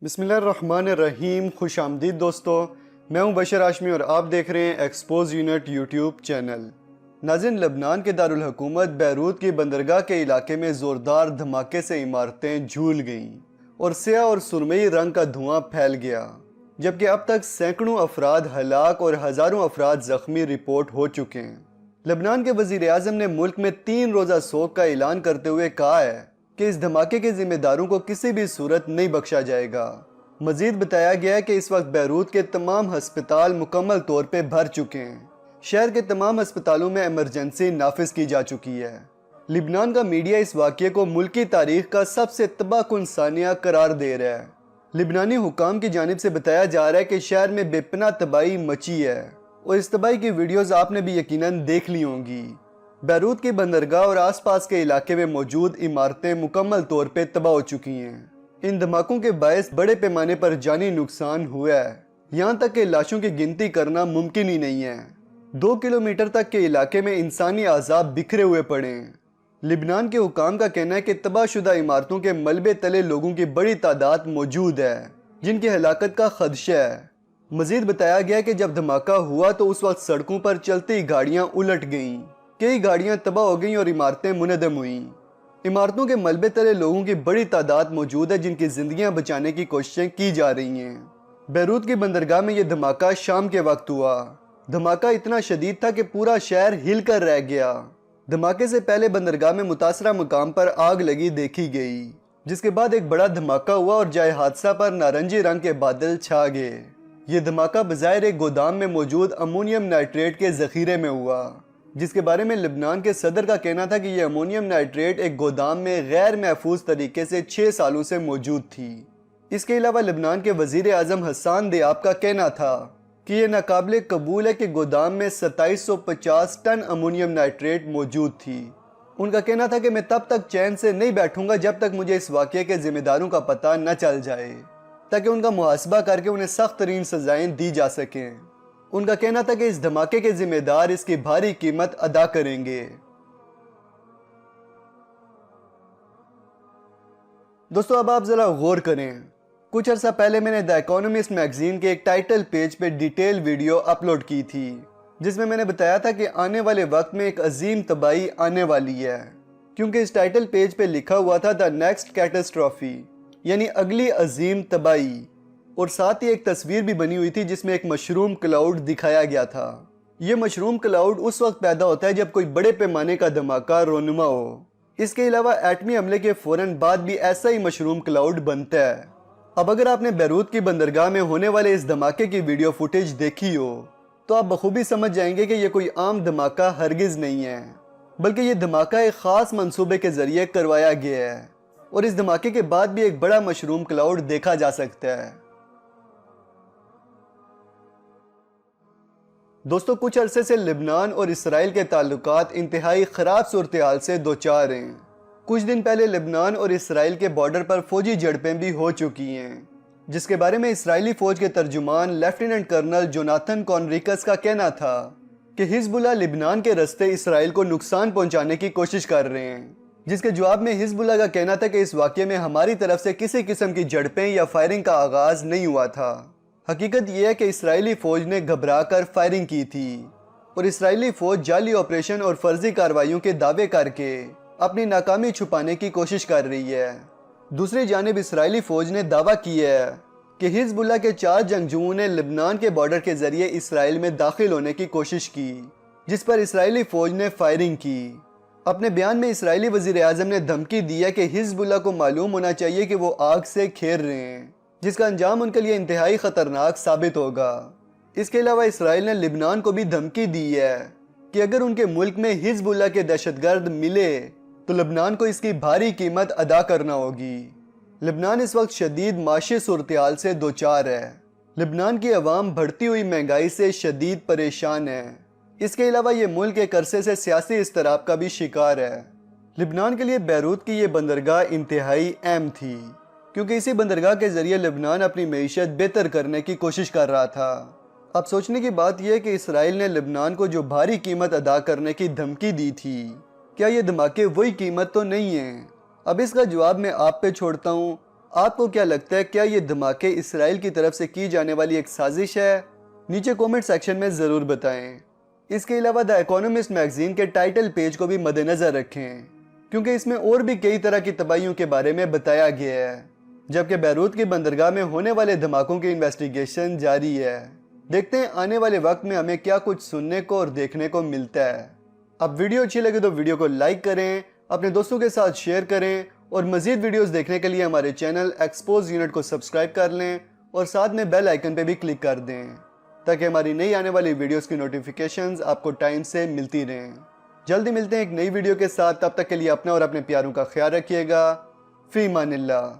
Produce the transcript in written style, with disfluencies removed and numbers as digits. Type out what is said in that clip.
बिस्मिल्लाहिर्रहमानिर्रहीम। खुश आमदीद दोस्तों, मैं हूं बशर हाशमी और आप देख रहे हैं एक्सपोज यूनिट यूट्यूब चैनल। नाज़रीन, लबनान के दारुल हुकूमत बैरूत की बंदरगाह के इलाके में ज़ोरदार धमाके से इमारतें झूल गईं और स्याह और सुरमई रंग का धुआं फैल गया, जबकि अब तक सैकड़ों अफराद हलाक और हज़ारों अफराद ज़ख्मी रिपोर्ट हो चुके हैं। लबनान के वज़ीर आज़म ने मुल्क में 3 रोज़ा सोग का ऐलान करते हुए कहा है कि इस धमाके के जिम्मेदारों को किसी भी सूरत नहीं बख्शा जाएगा। मजीद बताया गया है कि इस वक्त बैरूत के तमाम हस्पताल मुकम्मल तौर पे भर चुके हैं। शहर के तमाम अस्पतालों में इमरजेंसी नाफिज की जा चुकी है। लिबनान का मीडिया इस वाक़ये को मुल्की तारीख का सबसे तबाहकुन सानिया करार दे रहा है। लिबनानी हुकाम की जानिब से बताया जा रहा है कि शहर में बेपनाह तबाही मची है और इस तबाही की वीडियोज़ आपने भी यकीनन देख ली होंगी। बैरूत की बंदरगाह और आसपास के इलाके में मौजूद इमारतें मुकम्मल तौर पे तबाह हो चुकी हैं। इन धमाकों के बायस बड़े पैमाने पर जानी नुकसान हुआ है, यहाँ तक कि लाशों की गिनती करना मुमकिन ही नहीं है। 2 किलोमीटर तक के इलाके में इंसानी आज़ाब बिखरे हुए पड़े हैं। लिबनान के हुकाम का कहना है कि तबाहशुदा इमारतों के मलबे तले लोगों की बड़ी तादाद मौजूद है, जिनकी हलाकत का खदशा है। मजीद बताया गया कि जब धमाका हुआ तो उस वक्त सड़कों पर चलती गाड़ियाँ उलट गईं, कई गाड़ियां तबाह हो गईं और इमारतें मुनहदम हुईं। इमारतों के मलबे तले लोगों की बड़ी तादाद मौजूद है, जिनकी जिंदगियां बचाने की कोशिशें की जा रही हैं। बैरूत की बंदरगाह में यह धमाका शाम के वक्त हुआ। धमाका इतना शदीद था कि पूरा शहर हिल कर रह गया। धमाके से पहले बंदरगाह में मुतासरा मुकाम पर आग लगी देखी गई, जिसके बाद एक बड़ा धमाका हुआ और जाए हादसा पर नारंगी रंग के बादल छा गए। ये धमाका बज़ाहिर एक गोदाम में मौजूद अमोनियम नाइट्रेट के जखीरे में हुआ, जिसके बारे में लिबनान के सदर का कहना था कि यह अमोनियम नाइट्रेट एक गोदाम में गैर महफूज तरीके से 6 सालों से मौजूद थी। इसके अलावा लिबनान के वजीर आज़म हसन दियाब का कहना था कि यह नाकाबिले कबूल है कि गोदाम में 2750 टन अमोनियम नाइट्रेट मौजूद थी। उनका कहना था कि मैं तब तक चैन से नहीं बैठूंगा जब तक मुझे इस वाक़ये के जिम्मेदारों का पता न चल जाए, ताकि उनका मुहासबा करके उन्हें सख्त तरीन सजाएं दी जा सकें। उनका कहना था कि इस धमाके के जिम्मेदार इसकी भारी कीमत अदा करेंगे। दोस्तों, अब आप जरा गौर करें। कुछ अर्सा पहले मैंने द इकोनॉमिस्ट मैगजीन के एक टाइटल पेज पे डिटेल वीडियो अपलोड की थी, जिसमें मैंने बताया था कि आने वाले वक्त में एक अजीम तबाही आने वाली है, क्योंकि इस टाइटल पेज पे लिखा हुआ था द नेक्स्ट कैटास्ट्रॉफी, यानी अगली अजीम तबाही, और साथ ही एक तस्वीर भी बनी हुई थी जिसमें एक मशरूम क्लाउड दिखाया गया था। यह मशरूम क्लाउड उस वक्त पैदा होता है जब कोई बड़े पैमाने का धमाका रोनुमा हो। इसके अलावा एटमी हमले के फौरन बाद भी ऐसा ही मशरूम क्लाउड बनता है। अब अगर आपने बैरूत की बंदरगाह में होने वाले इस धमाके की वीडियो फुटेज देखी हो तो आप बखूबी समझ जाएंगे कि यह कोई आम धमाका हरगिज नहीं है, बल्कि यह धमाका एक खास मंसूबे के जरिए करवाया गया है और इस धमाके के बाद भी एक बड़ा मशरूम क्लाउड देखा जा सकता है। दोस्तों, कुछ अरसे से लिबनान और इसराइल के ताल्लुकात इंतहाई ख़राब सूरत हाल से दोचार हैं। कुछ दिन पहले लिबनान और इसराइल के बॉर्डर पर फौजी झड़पें भी हो चुकी हैं, जिसके बारे में इसराइली फ़ौज के तर्जुमान लेफ्टिनेंट कर्नल जोनाथन कॉनरिकस का कहना था कि हिजबुल्लाह लिबनान के रस्ते इसराइल को नुकसान पहुंचाने की कोशिश कर रहे हैं, जिसके जवाब में हिजबुल्लाह का कहना था कि इस वाक़ये में हमारी तरफ से किसी किस्म की झड़पें या फायरिंग का आगाज़ नहीं हुआ था। हकीकत यह है कि इसराइली फ़ौज ने घबराकर फायरिंग की थी और इसराइली फ़ौज जाली ऑपरेशन और फर्जी कार्रवाइयों के दावे करके अपनी नाकामी छुपाने की कोशिश कर रही है। दूसरी जानिब इसराइली फ़ौज ने दावा किया है कि हिजबुल्लाह के 4 जंगजुओं ने लिबनान के बॉर्डर के जरिए इसराइल में दाखिल होने की कोशिश की, जिस पर इसराइली फ़ौज ने फायरिंग की। अपने बयान में इसराइली वज़ीर आज़म ने धमकी दी है कि हिजबुल्लाह को मालूम होना चाहिए कि वो आग से खेर रहे हैं, जिसका अंजाम उनके लिए इंतहाई ख़तरनाक साबित होगा। इसके अलावा इसराइल ने लिबनान को भी धमकी दी है कि अगर उनके मुल्क में हिजबुल्लाह के दहशतगर्द मिले तो लिबनान को इसकी भारी कीमत अदा करना होगी। लिबनान इस वक्त शदीद माशी सूरत-ए-हाल से दोचार है। लिबनान की अवाम बढ़ती हुई महंगाई से शदीद परेशान है। इसके अलावा ये मुल्क एक अरसे से सियासी इस्तराब का भी शिकार है। लिबनान के लिए बैरूत की ये बंदरगाह इंतहाई अहम थी, क्योंकि इसी बंदरगाह के जरिए लिबनान अपनी मईशत बेहतर करने की कोशिश कर रहा था। अब सोचने की बात यह है कि इसराइल ने लिबनान को जो भारी कीमत अदा करने की धमकी दी थी, क्या ये धमाके वही कीमत तो नहीं है? अब इसका जवाब मैं आप पे छोड़ता हूँ। آپ کو کیا لگتا ہے، کیا یہ دھماکے اسرائیل کی طرف سے کی جانے والی ایک سازش ہے؟ نیچے کومنٹ سیکشن میں ضرور بتائیں۔ اس کے علاوہ دی اکانومسٹ میگزین کے ٹائٹل پیج کو بھی مد نظر رکھیں، کیونکہ اس میں اور بھی کئی طرح کی تباہیوں کے بارے میں بتایا گیا ہے، جبکہ بیروت کی بندرگاہ میں ہونے والے دھماکوں کی انویسٹیگیشن جاری ہے۔ دیکھتے ہیں آنے والے وقت میں ہمیں کیا کچھ سننے کو اور دیکھنے کو ملتا ہے۔ اب ویڈیو اچھی لگے تو ویڈیو کو لائک کریں، اپنے دوستوں کے ساتھ شیئر کریں، اور مزید ویڈیوز دیکھنے کے لیے ہمارے چینل ایکسپوز یونٹ کو سبسکرائب کر لیں اور ساتھ میں بیل آئیکن پہ بھی کلک کر دیں تاکہ ہماری نئی آنے والی ویڈیوز کی نوٹیفیکیشنز آپ کو ٹائم سے ملتی رہیں۔ جلدی ملتے ہیں ایک نئی ویڈیو کے ساتھ، تب تک کے لیے اپنا اور اپنے پیاروں کا خیال رکھیے گا۔ فی امان اللہ۔